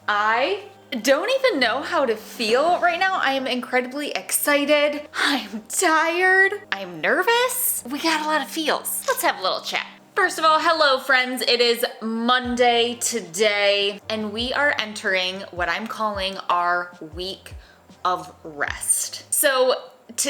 I don't even know how to feel right now. I am incredibly excited. I'm tired. I'm nervous. We got a lot of feels. Let's have a little chat. First of all, hello friends. It is Monday today, and we are entering what I'm calling our week of rest. So,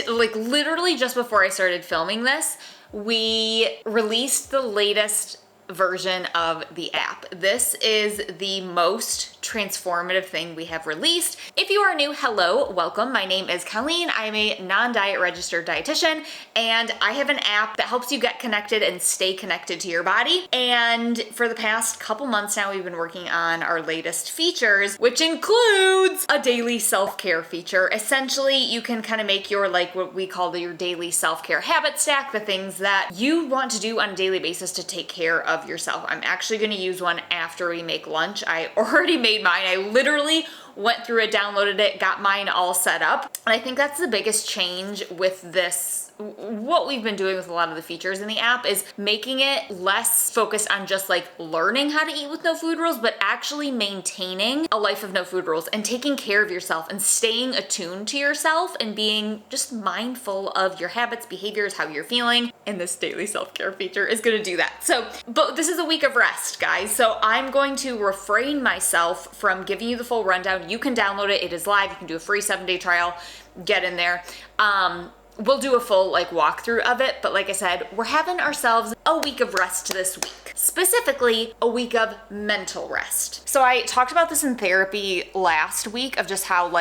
literally just before I started filming this, we released the latest version of the app. This is the most transformative thing we have released. If you are new, hello, welcome. My name is Colleen. I'm a non-diet registered dietitian, and I have an app that helps you get connected and stay connected to your body. And for the past couple months now, we've been working on our latest features, which includes a daily self-care feature. Essentially, you can kind of make your, what we call your daily self-care habit stack, the things that you want to do on a daily basis to take care of yourself. I'm actually going to use one after we make lunch. I already made mine. I literally went through it, downloaded it, got mine all set up. And I think that's the biggest change with this. What we've been doing with a lot of the features in the app is making it less focused on just learning how to eat with no food rules, but actually maintaining a life of no food rules and taking care of yourself and staying attuned to yourself and being just mindful of your habits, behaviors, how you're feeling. And this daily self-care feature is going to do that. So, but this is a week of rest, guys. So I'm going to refrain myself from giving you the full rundown. You can download it. It is live. You can do a free 7-day trial. Get in there. We'll do a full walkthrough of it, but like I said, we're having ourselves a week of rest this week. Specifically, a week of mental rest. So I talked about this in therapy last week of just how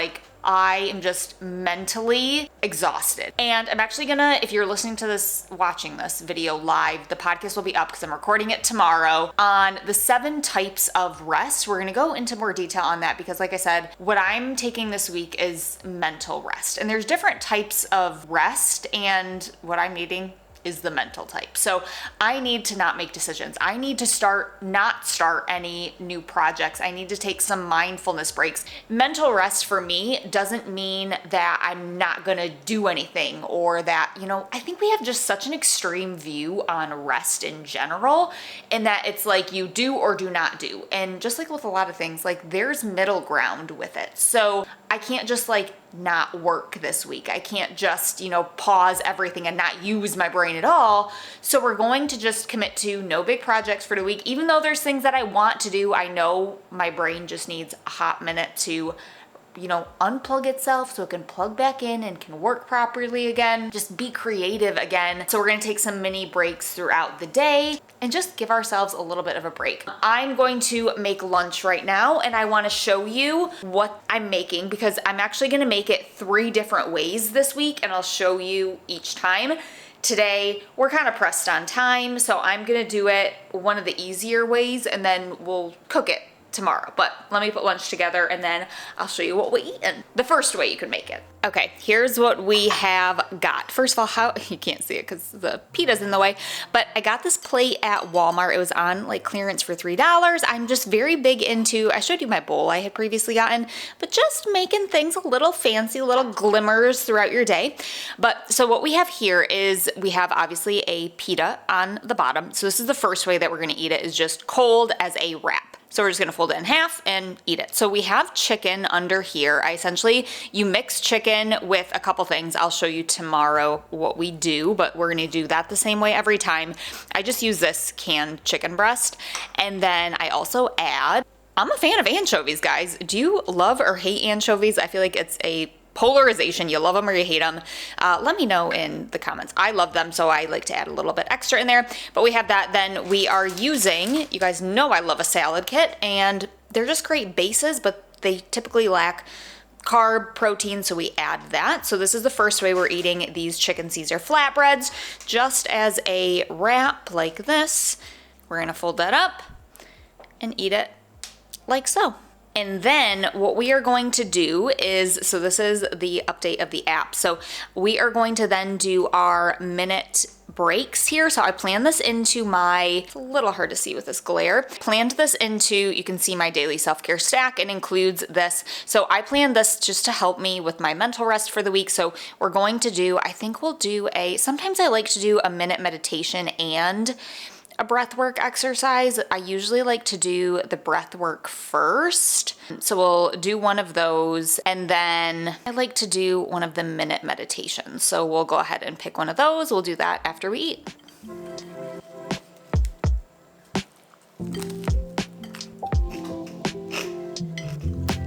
I am just mentally exhausted. And I'm actually gonna, if you're listening to this, watching this video live, the podcast will be up because I'm recording it tomorrow on the 7 types of rest. We're gonna go into more detail on that because like I said, what I'm taking this week is mental rest. And there's different types of rest, and what I'm needing is the mental type. So I need to not make decisions. I need to not start any new projects. I need to take some mindfulness breaks. Mental rest for me doesn't mean that I'm not gonna do anything or that, I think we have just such an extreme view on rest in general, and that it's you do or do not do. And just with a lot of things, there's middle ground with it. So I can't just not work this week. I can't just, pause everything and not use my brain at all. So we're going to just commit to no big projects for the week. Even though there's things that I want to do, I know my brain just needs a hot minute to unplug itself so it can plug back in and can work properly again, just be creative again. So we're gonna take some mini breaks throughout the day and just give ourselves a little bit of a break. I'm going to make lunch right now, and I wanna show you what I'm making because I'm actually gonna make it 3 different ways this week, and I'll show you each time. Today, we're kind of pressed on time, so I'm gonna do it one of the easier ways, and then we'll cook it tomorrow. But let me put lunch together and then I'll show you what we're eating. The first way you can make it. Okay, here's what we have got. First of all, you can't see it because the pita's in the way, but I got this plate at Walmart. It was on clearance for $3. I'm just very big into, I showed you my bowl I had previously gotten, but just making things a little fancy, little glimmers throughout your day. But so what we have here is we have obviously a pita on the bottom. So this is the first way that we're gonna eat it, is just cold as a wrap. So we're just gonna fold it in half and eat it. So we have chicken under here. You mix chicken with a couple things. I'll show you tomorrow what we do, but we're gonna do that the same way every time. I just use this canned chicken breast. And then I also I'm a fan of anchovies, guys. Do you love or hate anchovies? I feel like it's a polarization. You love them or you hate them. Let me know in the comments. I love them, so I like to add a little bit extra in there. But we have that. Then we are using, you guys know I love a salad kit, and they're just great bases, but they typically lack carb, protein, so we add that. So this is the first way we're eating these chicken Caesar flatbreads, just as a wrap like this. We're gonna fold that up and eat it like so. And then what we are going to do is, so this is the update of the app. So we are going to then do our minute breaks here. So I planned this into it's a little hard to see with this glare, planned this into, you can see my daily self-care stack. It includes this. So I planned this just to help me with my mental rest for the week. So we're going to do, I think we'll do sometimes I like to do a minute meditation and a breath work exercise. I usually like to do the breath work first. So we'll do one of those, and then I like to do one of the minute meditations. So we'll go ahead and pick one of those. We'll do that after we eat.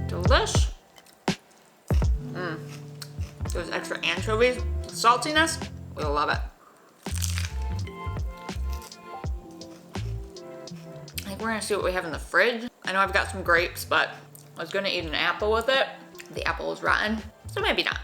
Delish. Those extra anchovies, saltiness, we'll love it. I think we're gonna see what we have in the fridge. I know I've got some grapes, but I was gonna eat an apple with it. The apple was rotten, so maybe not.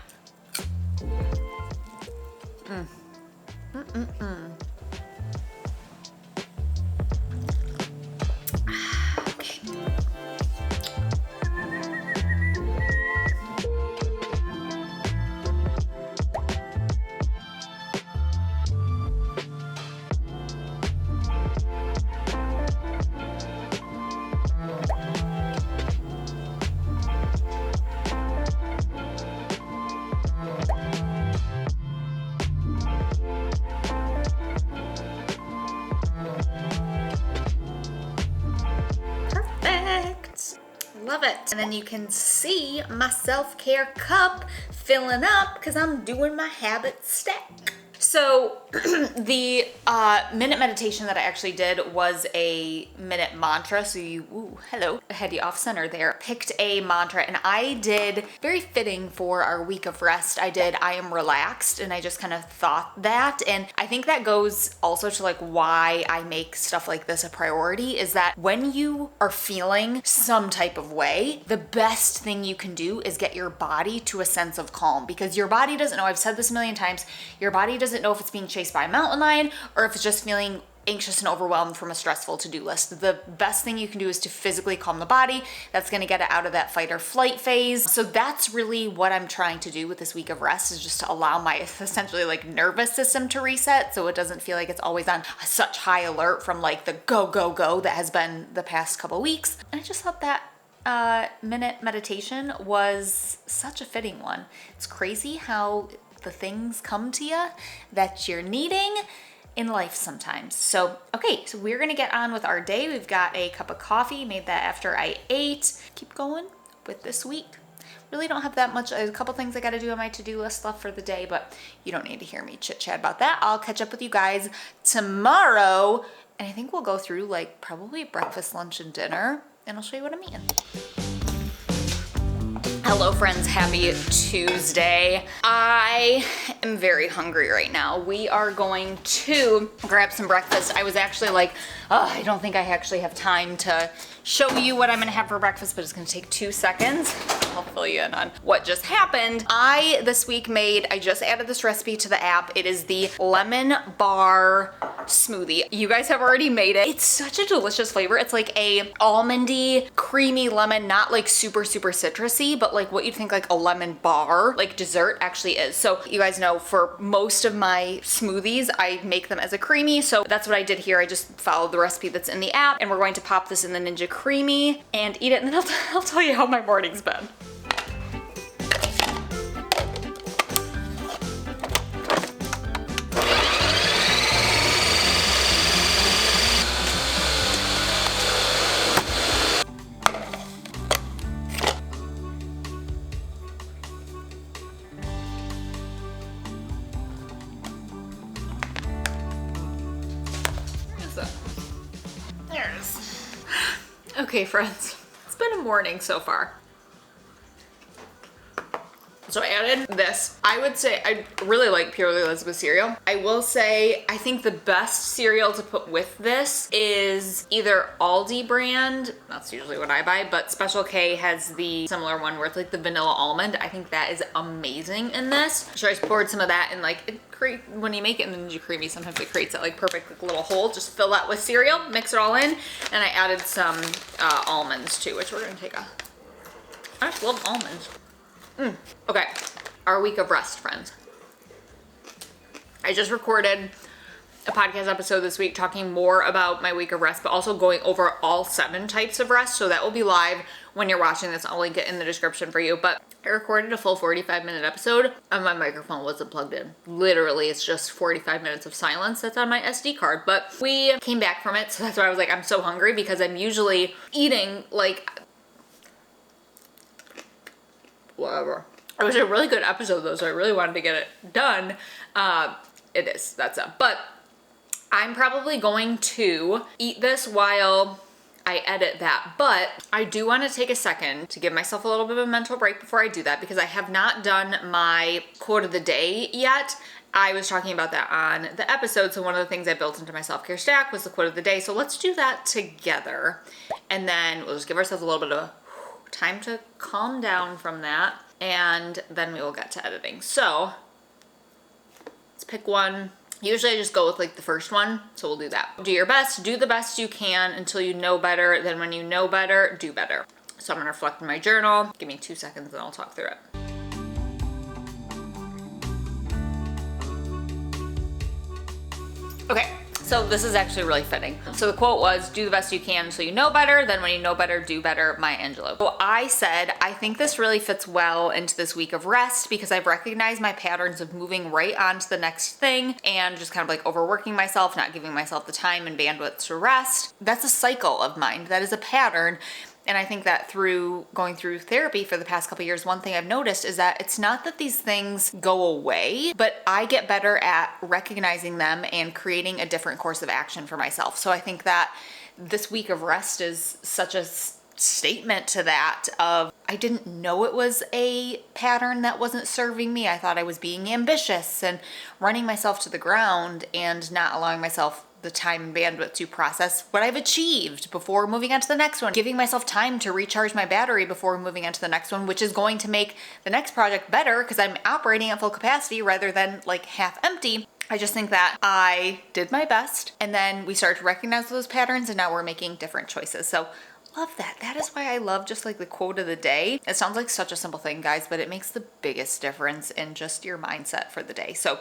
Love it. And then you can see my self-care cup filling up because I'm doing my habit stack. So the minute meditation that I actually did was a minute mantra. So I had you off center there. Picked a mantra, and I did, very fitting for our week of rest, I did I am relaxed, and I just kind of thought that. And I think that goes also to like why I make stuff like this a priority, is that when you are feeling some type of way, the best thing you can do is get your body to a sense of calm, because your body doesn't know, I've said this a million times, your body doesn't know if it's being chased by a mountain lion or if it's just feeling anxious and overwhelmed from a stressful to-do list. The best thing you can do is to physically calm the body. That's going to get it out of that fight or flight phase. So that's really what I'm trying to do with this week of rest, is just to allow my essentially like nervous system to reset, so it doesn't feel like it's always on such high alert from like the go, go, go that has been the past couple weeks. And I just thought that minute meditation was such a fitting one. It's crazy how the things come to you that you're needing in life sometimes. So, okay, so we're gonna get on with our day. We've got a cup of coffee, made that after I ate. Keep going with this week. Really don't have that much, a couple things I gotta do on my to-do list left for the day, but you don't need to hear me chit chat about that. I'll catch up with you guys tomorrow, and I think we'll go through like probably breakfast, lunch, and dinner, and I'll show you what I'm eating. Hello friends, happy Tuesday. I am very hungry right now. We are going to grab some breakfast. I was actually like, I don't think I actually have time to show you what I'm gonna have for breakfast, but it's gonna take 2 seconds. I'll fill you in on what just happened. This week I just added this recipe to the app. It is the lemon bar smoothie. You guys have already made it. It's such a delicious flavor. It's like a almondy, creamy lemon, not like super, super citrusy, but like what you'd think like a lemon bar, like dessert actually is. So you guys know for most of my smoothies, I make them as a creamy. So that's what I did here. I just followed the recipe that's in the app, and we're going to pop this in the Ninja Creamy and eat it, and then I'll tell you how my morning's been. Okay, friends, it's been a morning so far. So I added this. I would say I really like Purely Elizabeth cereal. I will say I think the best cereal to put with this is either Aldi brand, that's usually what I buy, but Special K has the similar one where it's like the vanilla almond. I think that is amazing in this. So I just poured some of that in, like, when you make it in the Ninja Creamy, sometimes it creates that like perfect like, little hole. Just fill that with cereal, mix it all in, and I added some almonds too, which we're gonna take a, I just love almonds. Okay, our week of rest, friends. I just recorded a podcast episode this week talking more about my week of rest, but also going over all 7 types of rest. So that will be live when you're watching this. I'll link it in the description for you. But I recorded a full 45-minute episode and my microphone wasn't plugged in. Literally, it's just 45 minutes of silence that's on my SD card. But we came back from it, so that's why I was like, I'm so hungry, because I'm usually eating like whatever. It was a really good episode though, so I really wanted to get it done. That's up. But I'm probably going to eat this while I edit that, but I do want to take a second to give myself a little bit of a mental break before I do that, because I have not done my quote of the day yet. I was talking about that on the episode, so one of the things I built into my self-care stack was the quote of the day, so let's do that together, and then we'll just give ourselves a little bit of time to calm down from that, and then we will get to editing. So let's pick one. Usually I just go with like the first one, so we'll do that. Do your best, do the best you can until you know better. Then when you know better, do better. So I'm gonna reflect in my journal. Give me 2 seconds and I'll talk through it. Okay, so this is actually really fitting. So the quote was, do the best you can so you know better, then when you know better, do better, Maya Angelou. So I said, I think this really fits well into this week of rest, because I've recognized my patterns of moving right on to the next thing and just kind of like overworking myself, not giving myself the time and bandwidth to rest. That's a cycle of mine. That is a pattern. And I think that through going through therapy for the past couple years, one thing I've noticed is that it's not that these things go away, but I get better at recognizing them and creating a different course of action for myself. So I think that this week of rest is such a statement to that of, I didn't know it was a pattern that wasn't serving me. I thought I was being ambitious and running myself to the ground and not allowing myself the time and bandwidth to process what I've achieved before moving on to the next one, giving myself time to recharge my battery before moving on to the next one, which is going to make the next project better because I'm operating at full capacity rather than like half empty. I just think that I did my best, and then we started to recognize those patterns, and now we're making different choices. So love that. That is why I love just like the quote of the day. It sounds like such a simple thing, guys, but it makes the biggest difference in just your mindset for the day. So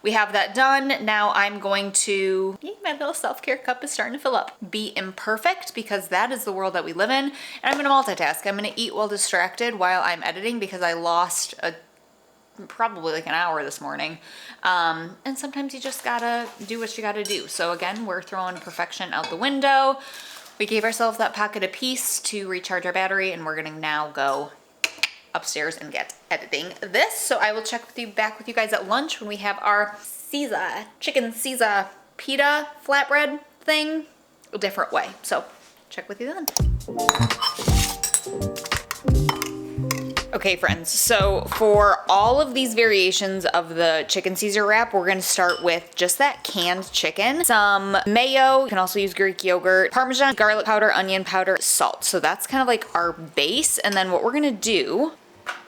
we have that done. Now I'm going to, my little self-care cup is starting to fill up. Be imperfect, because that is the world that we live in. And I'm gonna multitask. I'm gonna eat while distracted while I'm editing, because I lost probably like an hour this morning. And sometimes you just gotta do what you gotta do. So again, we're throwing perfection out the window. We gave ourselves that pocket of peace to recharge our battery, and we're gonna now go upstairs and get editing this. So I will back with you guys at lunch when we have our chicken Caesar pita flatbread thing a different way. So check with you then. Okay, friends, so for all of these variations of the chicken Caesar wrap, we're gonna start with just that canned chicken, some mayo, you can also use Greek yogurt, Parmesan, garlic powder, onion powder, salt. So that's kind of like our base. And then what we're gonna do,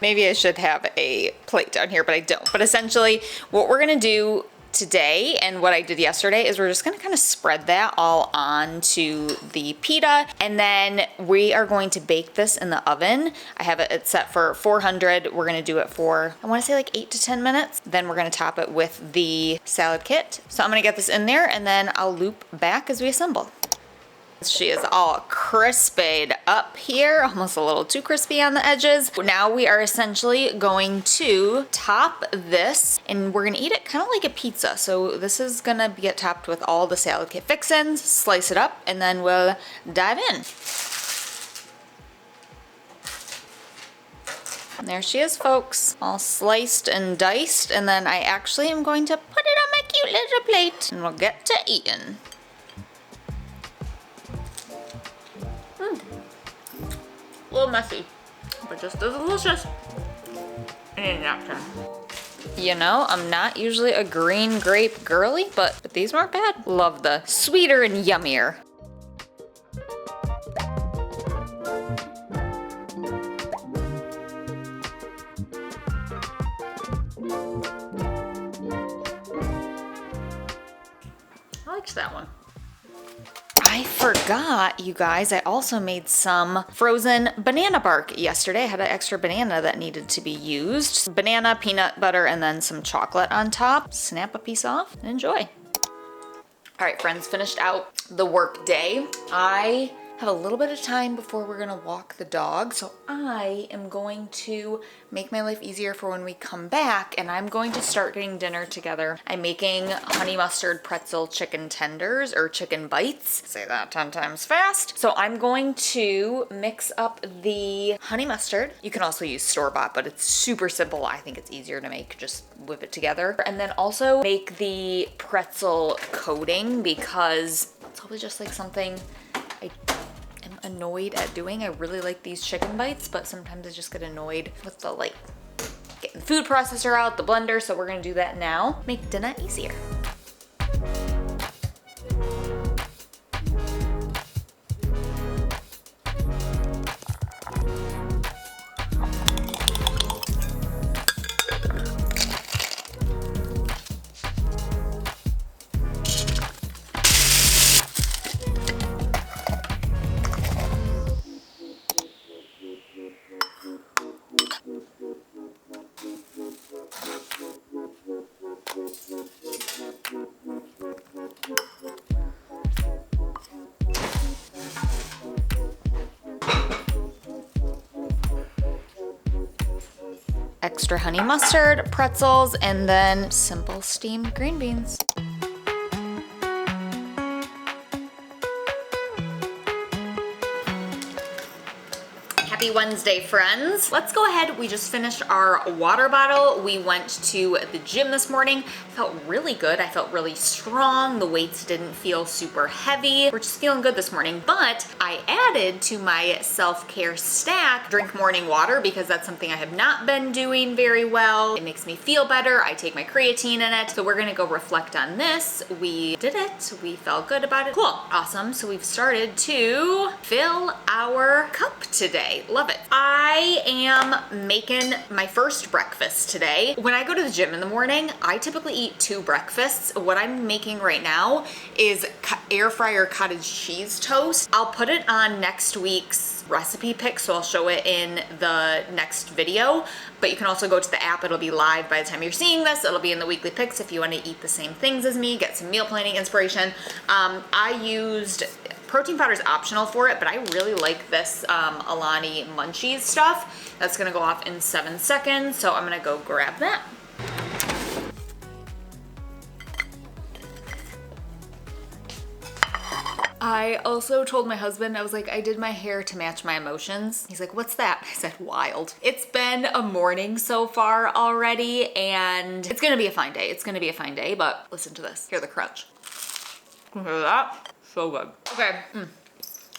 maybe I should have a plate down here, but I don't. But essentially what we're gonna do today, and what I did yesterday, is we're just gonna kind of spread that all onto the pita, and then we are going to bake this in the oven. I have it set for 400. We're gonna do it for, I wanna say like 8 to 10 minutes. Then we're gonna top it with the salad kit. So I'm gonna get this in there, and then I'll loop back as we assemble. She is all crispied up here, almost a little too crispy on the edges. Now we are essentially going to top this, and we're gonna eat it kind of like a pizza. So this is gonna get topped with all the salad kit fixins, slice it up, and then we'll dive in. And there she is, folks, all sliced and diced. And then I actually am going to put it on my cute little plate, and we'll get to eating. A little messy, but just as delicious. And napkin. You know, I'm not usually a green grape girly, but these weren't bad. Love the sweeter and yummier. I liked that one. I forgot, you guys, I also made some frozen banana bark yesterday. I had an extra banana that needed to be used. Banana, peanut butter, and then some chocolate on top. Snap a piece off and enjoy. All right, friends, finished out the work day. I have a little bit of time before we're gonna walk the dog, so I am going to make my life easier for when we come back, and I'm going to start getting dinner together. I'm making honey mustard pretzel chicken tenders, or chicken bites. Say that 10 times fast. So I'm going to mix up the honey mustard. You can also use store-bought, but it's super simple. I think it's easier to make, just whip it together. And then also make the pretzel coating, because it's always just like something I am annoyed at doing. I really like these chicken bites, but sometimes I just get annoyed with the like getting the food processor out, the blender, so we're gonna do that now. Make dinner easier. Extra honey mustard, pretzels, and then simple steamed green beans. Happy Wednesday, friends. Let's go ahead. We just finished our water bottle. We went to the gym this morning. Felt really good. I felt really strong. The weights didn't feel super heavy. We're just feeling good this morning. But I added to my self-care stack, drink morning water, because that's something I have not been doing very well. It makes me feel better. I take my creatine in it. So we're gonna go reflect on this. We did it. We felt good about it. Cool. Awesome. So we've started to fill our cup today. Love it. I am making my first breakfast today. When I go to the gym in the morning, I typically eat 2 breakfasts. What I'm making right now is air fryer cottage cheese toast. I'll put it on next week's recipe pick, so I'll show it in the next video, but you can also go to the app. It'll be live by the time you're seeing this. It'll be in the weekly picks if you want to eat the same things as me, get some meal planning inspiration. I used protein powder is optional for it, but I really like this Alani Munchies stuff. That's gonna go off in 7 seconds, so I'm gonna go grab that. I also told my husband, I was like, I did my hair to match my emotions. He's like, what's that? I said, wild. It's been a morning so far already, and it's gonna be a fine day. It's gonna be a fine day, but listen to this. Hear the crunch. Can you hear that? So good. Okay.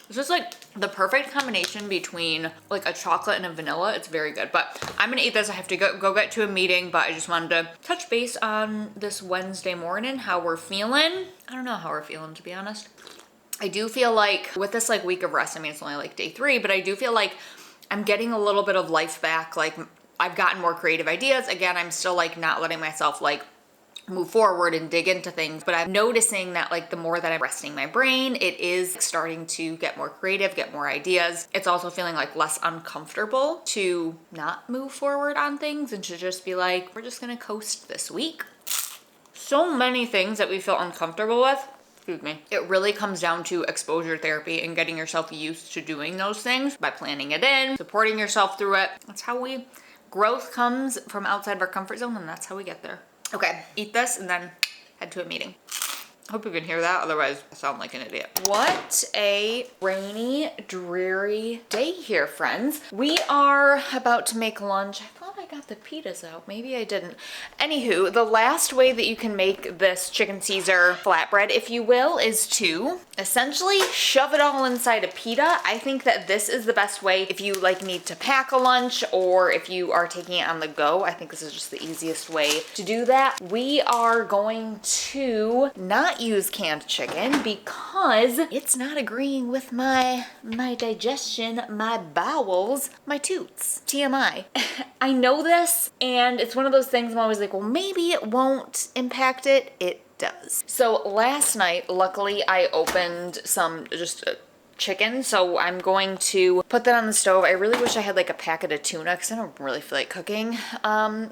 It's just like the perfect combination between like a chocolate and a vanilla. It's very good, but I'm gonna eat this. I have to go get to a meeting, but I just wanted to touch base on this Wednesday morning, how we're feeling. I don't know how we're feeling, to be honest. I do feel like with this like week of rest, I mean, it's only like day 3, but I do feel like I'm getting a little bit of life back. Like I've gotten more creative ideas. Again, I'm still like not letting myself like move forward and dig into things, but I'm noticing that like the more that I'm resting my brain, it is starting to get more creative, get more ideas. It's also feeling like less uncomfortable to not move forward on things and to just be like, we're just gonna coast this week. So many things that we feel uncomfortable with, excuse me, it really comes down to exposure therapy and getting yourself used to doing those things by planning it in, supporting yourself through it. That's how growth comes from outside of our comfort zone, and that's how we get there. Okay, eat this and then head to a meeting. Hope you can hear that, otherwise I sound like an idiot. What a rainy, dreary day here, friends. We are about to make lunch. I thought I got the pitas out. Maybe I didn't. Anywho, the last way that you can make this chicken Caesar flatbread, if you will, is to essentially shove it all inside a pita. I think that this is the best way if you like need to pack a lunch or if you are taking it on the go. I think this is just the easiest way to do that. We are going to not use canned chicken because it's not agreeing with my digestion, my bowels, my toots. TMI. I know this, and it's one of those things I'm always like, well, maybe it won't impact it. It does. So last night, luckily, I opened some just chicken, so I'm going to put that on the stove. I really wish I had like a packet of tuna because I don't really feel like cooking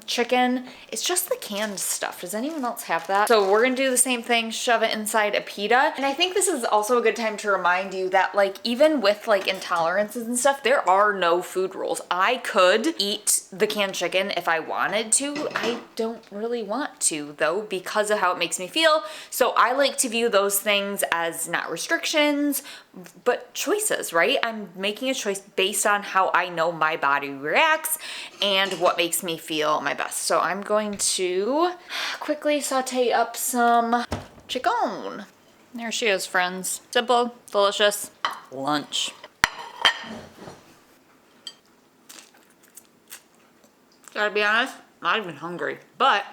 chicken. It's just the canned stuff. Does anyone else have that? So we're gonna do the same thing, shove it inside a pita. And I think this is also a good time to remind you that like even with like intolerances and stuff, there are no food rules. I could eat the canned chicken if I wanted to. I don't really want to though because of how it makes me feel. So I like to view those things as not restrictions, but choices, right? I'm making a choice based on how I know my body reacts and what makes me feel my best. So I'm going to quickly saute up some chicken. There she is, friends. Simple, delicious lunch. Gotta be honest, not even hungry, but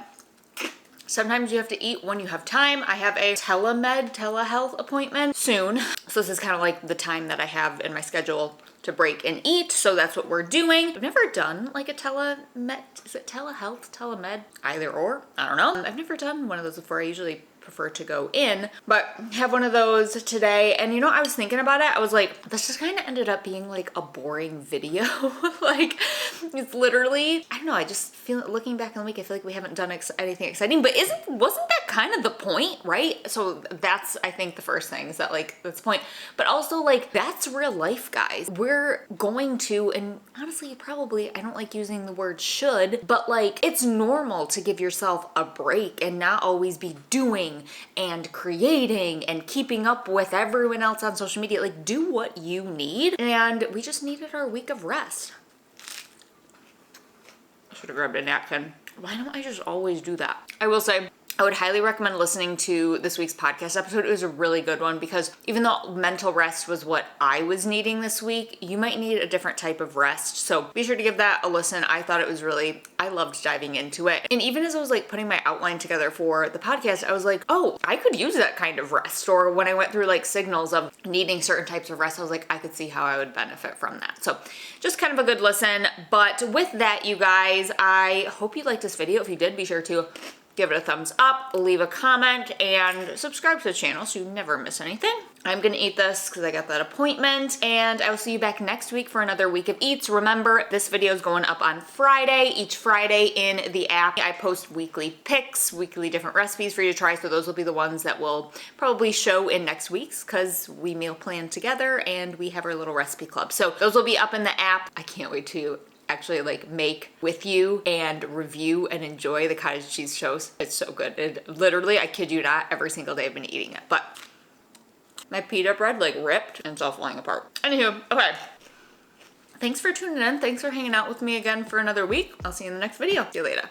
sometimes you have to eat when you have time. I have a telehealth appointment soon. So this is kind of like the time that I have in my schedule to break and eat. So that's what we're doing. I've never done like a telemed, is it telehealth, telemed? Either or, I don't know. I've never done one of those before. I usually prefer to go in, but have one of those today. And you know, I was thinking about it. I was like, this just kind of ended up being like a boring video. Like it's literally, I don't know. I just feel looking back on the week, I feel like we haven't done anything exciting, but wasn't that kind of the point, right? So that's, I think the first thing is that like, that's the point, but also like that's real life, guys. We're going to, and honestly, probably, I don't like using the word should, but like it's normal to give yourself a break and not always be doing and creating and keeping up with everyone else on social media. Like do what you need, and we just needed our week of rest. I should have grabbed a napkin. Why don't I just always do that? I will say, I would highly recommend listening to this week's podcast episode. It was a really good one because even though mental rest was what I was needing this week, you might need a different type of rest. So be sure to give that a listen. I thought it was really, I loved diving into it. And even as I was like putting my outline together for the podcast, I was like, oh, I could use that kind of rest. Or when I went through like signals of needing certain types of rest, I was like, I could see how I would benefit from that. So just kind of a good listen. But with that, you guys, I hope you liked this video. If you did, be sure to give it a thumbs up, leave a comment, and subscribe to the channel so you never miss anything. I'm gonna eat this because I got that appointment, and I will see you back next week for another week of eats. Remember, this video is going up on Friday. Each Friday in the app, I post weekly pics, weekly different recipes for you to try, so those will be the ones that will probably show in next week's because we meal plan together and we have our little recipe club. So those will be up in the app. I can't wait to actually like make with you and review and enjoy the cottage cheese toast. It's so good. It literally, I kid you not, every single day I've been eating it. But my pita bread like ripped and it's all falling apart. Anywho, okay. Thanks for tuning in. Thanks for hanging out with me again for another week. I'll see you in the next video. See you later.